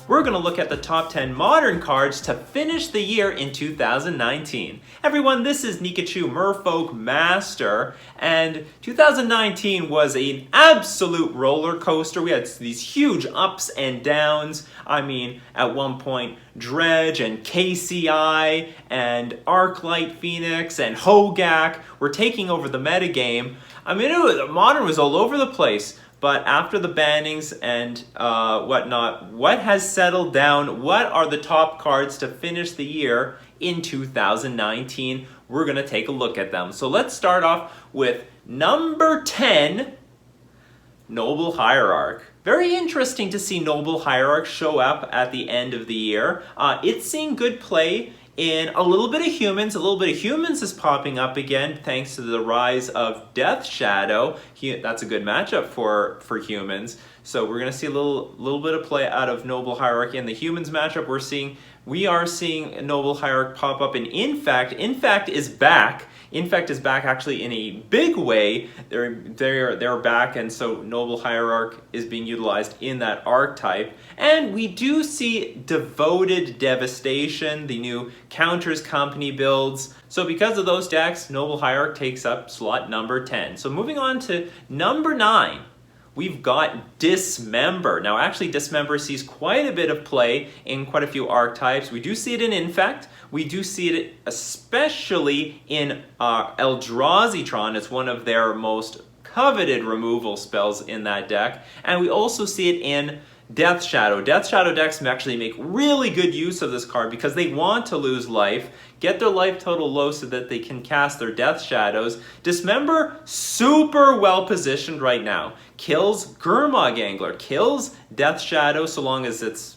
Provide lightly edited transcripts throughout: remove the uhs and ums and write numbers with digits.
we're going to look at the top 10 modern cards to finish the year in 2019. Everyone, this is Nikachu, Merfolk Master, and 2019 was an absolute roller coaster. We had these huge ups and downs. I mean, at one point, Dredge and KCI and Arclight Phoenix and Hogak were taking over the metagame. I mean, Modern was all over the place. But after the bannings and whatnot, what has settled down? What are the top cards to finish the year in 2019? We're going to take a look at them. So let's start off with number 10, Noble Hierarch. Very interesting to see Noble Hierarch show up at the end of the year. It's seeing good play in a little bit of humans. A little bit of humans is popping up again thanks to the rise of Death Shadow. That's a good matchup for humans. So we're going to see a little bit of play out of Noble Hierarch in the humans matchup. We are seeing Noble Hierarch pop up in Infect. Infect is back. Infect is back actually in a big way. They're back, and so Noble Hierarch is being utilized in that archetype. And we do see Devoted Devastation, the new Counters Company builds. So because of those decks, Noble Hierarch takes up slot number 10. So moving on to number 9. We've got Dismember. Now actually Dismember sees quite a bit of play in quite a few archetypes. We do see it in Infect. We do see it especially in Eldrazi-tron. It's one of their most coveted removal spells in that deck. And we also see it in Death Shadow. Death Shadow decks actually make really good use of this card because they want to lose life, get their life total low so that they can cast their Death Shadows. Dismember, super well positioned right now. Kills Gurmag Angler, kills Death Shadow so long as it's,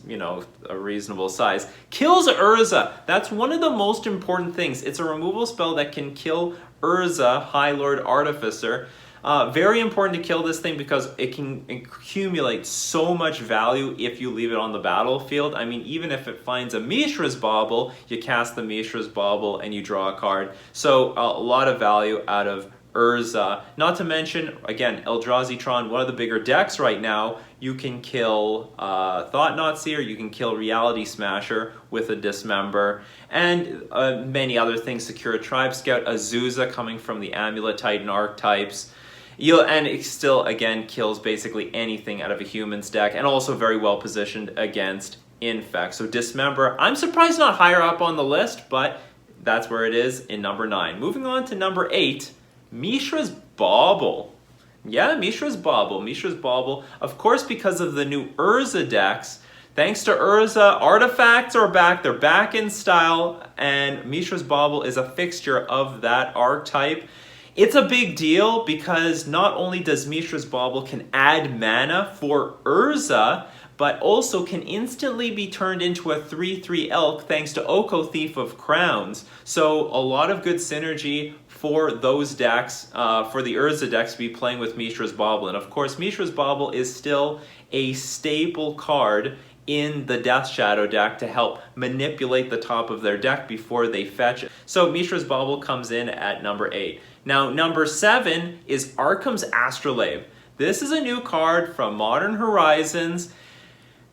a reasonable size. Kills Urza. That's one of the most important things. It's a removal spell that can kill Urza, High Lord Artificer. Very important to kill this thing because it can accumulate so much value if you leave it on the battlefield. I mean, even if it finds a Mishra's Bauble, you cast the Mishra's Bauble and you draw a card. So a lot of value out of Urza. Not to mention, again, Eldrazi-tron, one of the bigger decks right now. You can kill Thought-Knot Seer, you can kill Reality Smasher with a Dismember, and many other things. Secure a Tribe Scout, Azusa coming from the Amulet Titan archetypes. And it still, again, kills basically anything out of a human's deck, and also very well positioned against Infect. So Dismember, I'm surprised not higher up on the list, but that's where it is in number 9. Moving on to number 8, Mishra's Bauble. Yeah, Mishra's Bauble. Mishra's Bauble, of course, because of the new Urza decks. Thanks to Urza, artifacts are back. They're back in style, and Mishra's Bauble is a fixture of that archetype. It's a big deal because not only does Mishra's Bauble can add mana for Urza, but also can instantly be turned into a 3/3 elk thanks to Oko Thief of Crowns. So a lot of good synergy for those decks, for the Urza decks to be playing with Mishra's Bauble. And of course, Mishra's Bauble is still a staple card in the Death Shadow deck to help manipulate the top of their deck before they fetch it. So Mishra's Bauble comes in at number 8. Now, number 7 is Arkham's Astrolabe. This is a new card from Modern Horizons.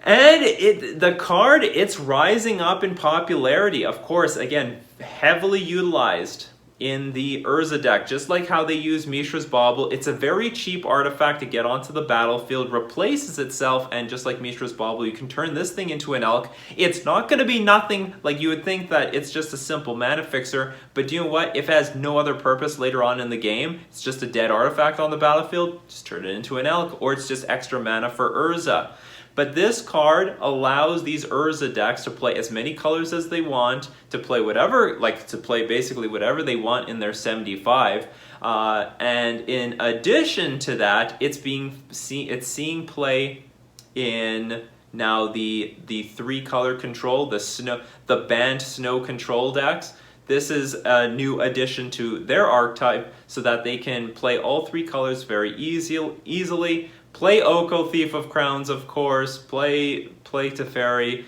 And it's rising up in popularity. Of course, again, heavily utilized in the Urza deck, just like how they use Mishra's Bauble. It's a very cheap artifact to get onto the battlefield, replaces itself, and just like Mishra's Bauble, you can turn this thing into an elk. It's not going to be nothing like you would think that it's just a simple mana fixer, but do you know what? If it has no other purpose later on in the game, it's just a dead artifact on the battlefield, just turn it into an elk, or it's just extra mana for Urza. But this card allows these Urza decks to play as many colors as they want, to play basically whatever they want in their 75. And in addition to that, it's seeing play in now the 3-color control, the banned snow control decks. This is a new addition to their archetype so that they can play all 3 colors very easily. Play Oko, Thief of Crowns, of course. Play Teferi.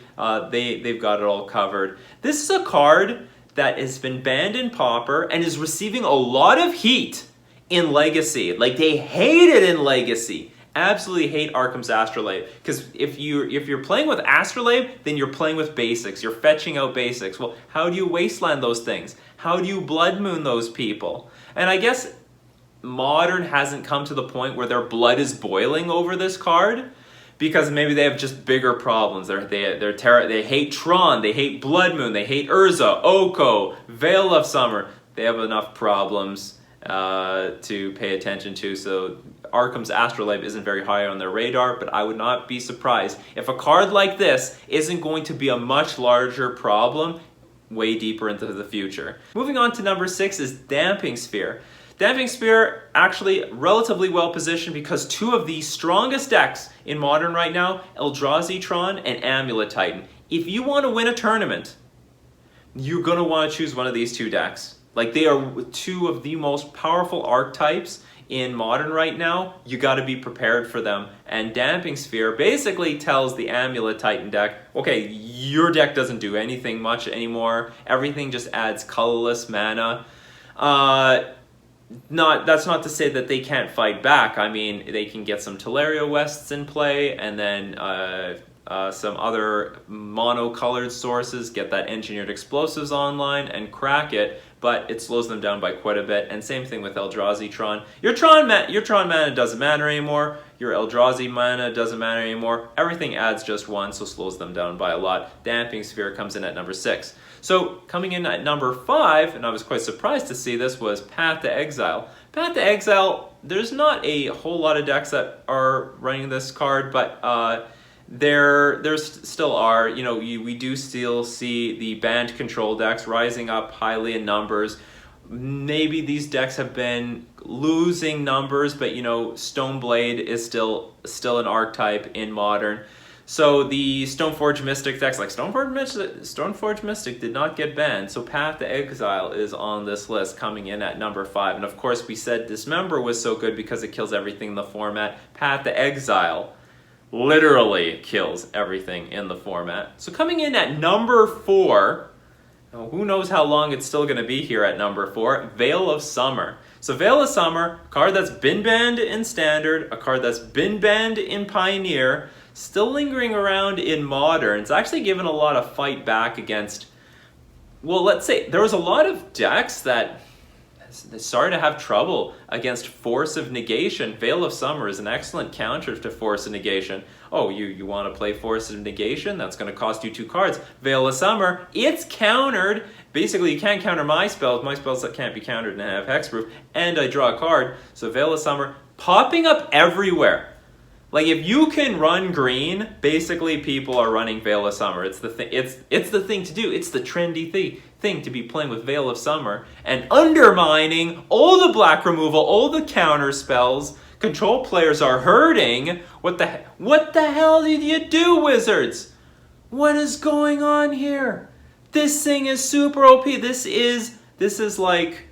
They've got it all covered. This is a card that has been banned in Pauper and is receiving a lot of heat in Legacy. Like, they hate it in Legacy. absolutely hate Arkham's Astrolabe, because if you're playing with Astrolabe, then you're playing with basics. You're fetching out basics. Well, how do you wasteland those things? How do you Blood Moon those people? And I guess Modern hasn't come to the point where their blood is boiling over this card, because maybe they have just bigger problems. They hate Tron, they hate Blood Moon, they hate Urza, Oko, Veil of Summer. They have enough problems to pay attention to, so Arkham's Astrolabe isn't very high on their radar, but I would not be surprised if a card like this isn't going to be a much larger problem way deeper into the future. Moving on to number 6 is Damping Sphere. Damping Sphere actually relatively well positioned because two of the strongest decks in Modern right now, Eldrazi Tron and Amulet Titan. If you want to win a tournament, you're going to want to choose one of these two decks. Like, they are two of the most powerful archetypes in Modern right now. You got to be prepared for them. And Damping Sphere basically tells the Amulet Titan deck, okay, your deck doesn't do anything much anymore. Everything just adds colorless mana. That's not to say that they can't fight back. I mean, they can get some Teleria Wests in play, and then some other mono-colored sources, get that Engineered Explosives online and crack it, but it slows them down by quite a bit. And same thing with Eldrazi Tron. Your Tron mana doesn't matter anymore. Your Eldrazi mana doesn't matter anymore. Everything adds just one, so slows them down by a lot. Damping Sphere comes in at number 6. So coming in at number 5, and I was quite surprised to see this, was Path to Exile. Path to Exile, there's not a whole lot of decks that are running this card, but there still are. You know, we do still see the banned control decks rising up highly in numbers. Maybe these decks have been losing numbers, but you know, Stoneblade is still an archetype in Modern. So the Stoneforge Mystic decks, like Stoneforge Mystic did not get banned, so Path to Exile is on this list, coming in at number 5. And of course we said Dismember was so good because it kills everything in the format. Path to Exile literally kills everything in the format. So coming in at number 4, who knows how long it's still going to be here at number 4, Veil of Summer. So Veil of Summer, a card that's been banned in Standard, a card that's been banned in Pioneer, still lingering around in Modern. It's actually given a lot of fight back against, well, let's say there was a lot of decks that started to have trouble against Force of Negation. Veil of Summer is an excellent counter to Force of Negation. Oh, you want to play Force of Negation? That's going to cost you 2 cards. Veil of Summer, it's countered. Basically, you can't counter my spells. My spells that can't be countered and have hexproof. And I draw a card. So Veil of Summer popping up everywhere. Like, if you can run green, basically people are running Veil of Summer. It's the thing. It's the thing to do. It's the trendy thing to be playing with Veil of Summer and undermining all the black removal, all the counter spells. Control players are hurting. What the hell did you do, Wizards? What is going on here? This thing is super OP. This is like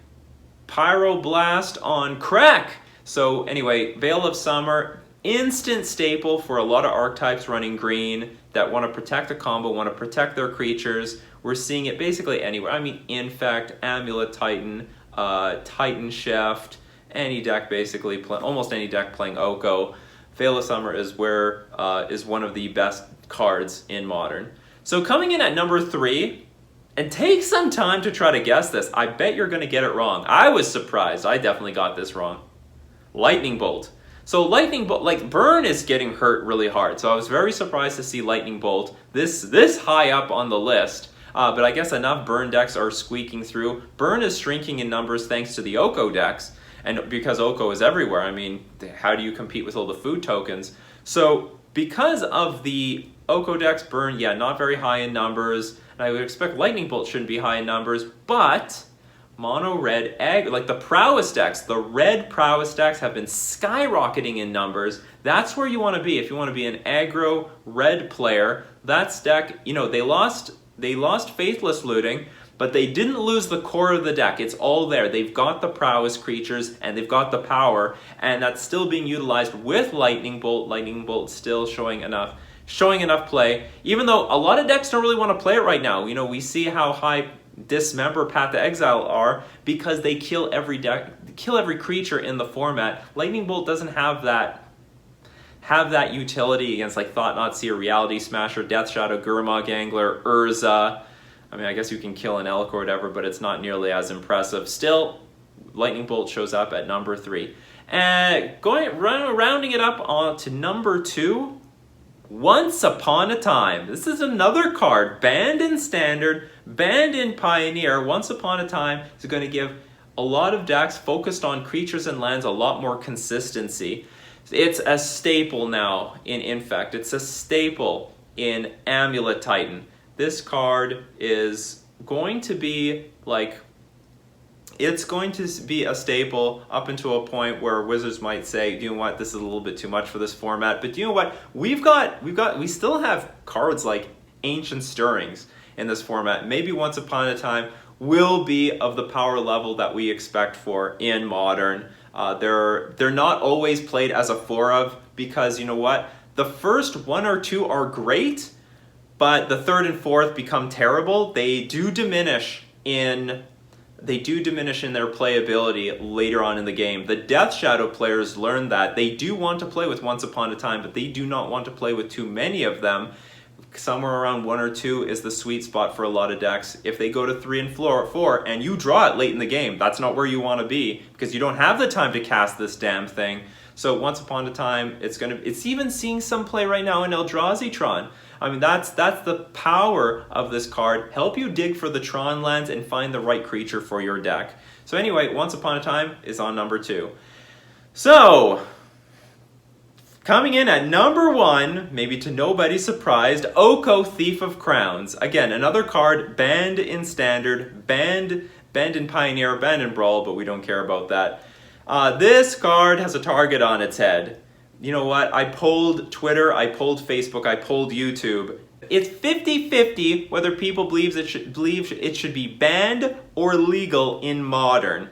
Pyroblast on crack. So anyway, Veil of Summer, instant staple for a lot of archetypes running green that want to protect a combo, want to protect their creatures. We're seeing it basically anywhere. I mean, Infect, Amulet Titan, Titan Shaft, any deck basically, almost any deck playing Oko. Veil of Summer is one of the best cards in Modern. So coming in at number 3, and take some time to try to guess this. I bet you're going to get it wrong. I was surprised. I definitely got this wrong. Lightning Bolt. So Lightning Bolt, like, Burn is getting hurt really hard. So I was very surprised to see Lightning Bolt this high up on the list. But I guess enough Burn decks are squeaking through. Burn is shrinking in numbers thanks to the Oko decks. And because Oko is everywhere, I mean, how do you compete with all the food tokens? So because of the Oko decks, Burn, yeah, not very high in numbers. And I would expect Lightning Bolt shouldn't be high in numbers, but mono red like the prowess decks, the red prowess decks have been skyrocketing in numbers. That's where you want to be if you want to be an aggro red player. That's deck, you know, they lost Faithless Looting, but they didn't lose the core of the deck. It's all there. They've got the prowess creatures and they've got the power, and that's still being utilized with Lightning Bolt. Lightning Bolt still showing enough play, even though a lot of decks don't really want to play it right now. You know, we see how high Dismember, Path to Exile are because they kill every creature in the format. Lightning Bolt doesn't have that have that utility against like Thought-Knot Seer, Reality Smasher, Death Shadow, Gurmag Angler, Urza. I mean, I guess you can kill an Elk or whatever, but it's not nearly as impressive. Still, Lightning Bolt shows up at number 3. And rounding it up on to number 2, Once Upon a Time. This is another card, banned in Standard, banned in Pioneer. Once Upon a Time is going to give a lot of decks focused on creatures and lands a lot more consistency. It's a staple now in Infect. It's a staple in Amulet Titan. This card is going to be like, it's going to be a staple up until a point where Wizards might say, you know what, this is a little bit too much for this format. But you know what, we still have cards like Ancient Stirrings in this format. Maybe Once Upon a Time will be of the power level that we expect for in Modern. They're not always played as a 4 of, because you know what, the first 1 or 2 are great, but the 3rd and 4th become terrible. They do diminish in their playability later on in the game. The Death Shadow players learn that. They do want to play with Once Upon a Time, but they do not want to play with too many of them. Somewhere around 1 or 2 is the sweet spot for a lot of decks. If they go to 3 and 4 and you draw it late in the game, that's not where you want to be, because you don't have the time to cast this damn thing. So Once Upon a Time, it's even seeing some play right now in Eldrazi Tron. I mean, that's the power of this card. Help you dig for the Tron lands and find the right creature for your deck. So anyway, Once Upon a Time is on number 2. So, coming in at number 1, maybe to nobody's surprise, Oko, Thief of Crowns. Again, another card banned in Standard, banned in Pioneer, banned in Brawl, but we don't care about that. This card has a target on its head. You know what? I polled Twitter, I polled Facebook, I polled YouTube. It's 50-50 whether people believe it should be banned or legal in Modern.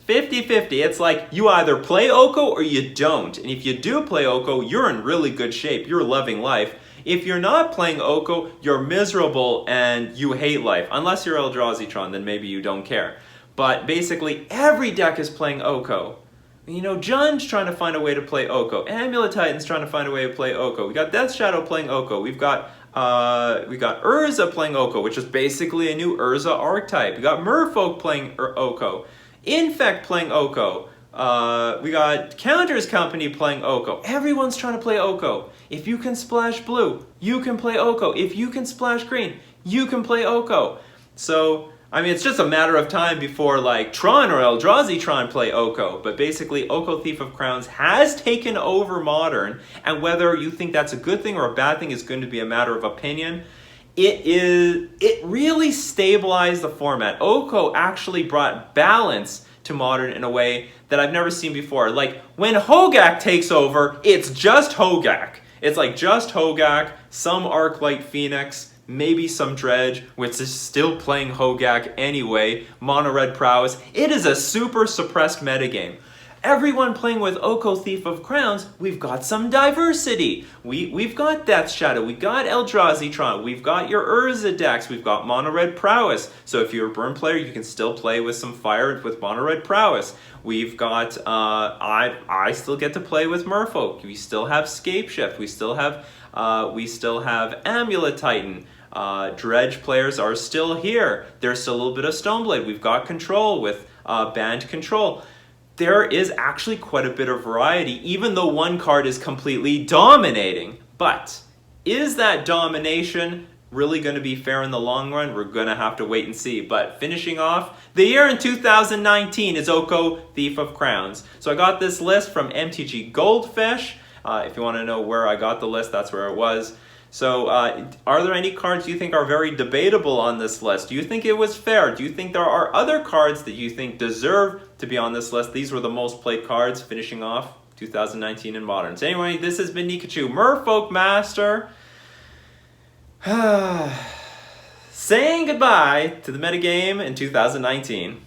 50-50. It's like you either play Oko or you don't. And if you do play Oko, you're in really good shape. You're loving life. If you're not playing Oko, you're miserable and you hate life. Unless you're Eldrazi Tron, then maybe you don't care. But basically, every deck is playing Oko. You know, Jun's trying to find a way to play Oko. Amulet Titan's trying to find a way to play Oko. We got Death Shadow playing Oko. We've got Urza playing Oko, which is basically a new Urza archetype. We got Merfolk playing Oko. Infect playing Oko. We got Counter's Company playing Oko. Everyone's trying to play Oko. If you can splash blue, you can play Oko. If you can splash green, you can play Oko. So, I mean, it's just a matter of time before like Tron or Eldrazi Tron play Oko. But basically, Oko Thief of Crowns has taken over Modern, and whether you think that's a good thing or a bad thing is going to be a matter of opinion. It really stabilized the format. Oko actually brought balance to Modern in a way that I've never seen before. Like, when Hogak takes over, it's just Hogak. It's like just Hogak, some Arclight Phoenix, maybe some Dredge, which is still playing Hogak anyway, Mono Red Prowess. It is a super suppressed metagame. Everyone playing with Oko Thief of Crowns, we've got some diversity. We've got Death Shadow, we've got Eldrazi Tron, we've got your Urza decks, we've got Mono Red Prowess. So if you're a Burn player, you can still play with some Fire with Mono Red Prowess. We've got, I still get to play with Merfolk. We still have Scape Shift. We still have Amulet Titan. Dredge players are still here. There's still a little bit of Stoneblade. We've got Control with Band Control. There is actually quite a bit of variety, even though one card is completely dominating. But is that domination really going to be fair in the long run? We're going to have to wait and see. But finishing off, the year in 2019 is Oko Thief of Crowns. So I got this list from MTG Goldfish. If you want to know where I got the list, that's where it was. So are there any cards you think are very debatable on this list? Do you think it was fair? Do you think there are other cards that you think deserve to be on this list? These were the most played cards finishing off 2019 in Modern. So anyway, this has been Nikachu, Merfolk Master, saying goodbye to the metagame in 2019.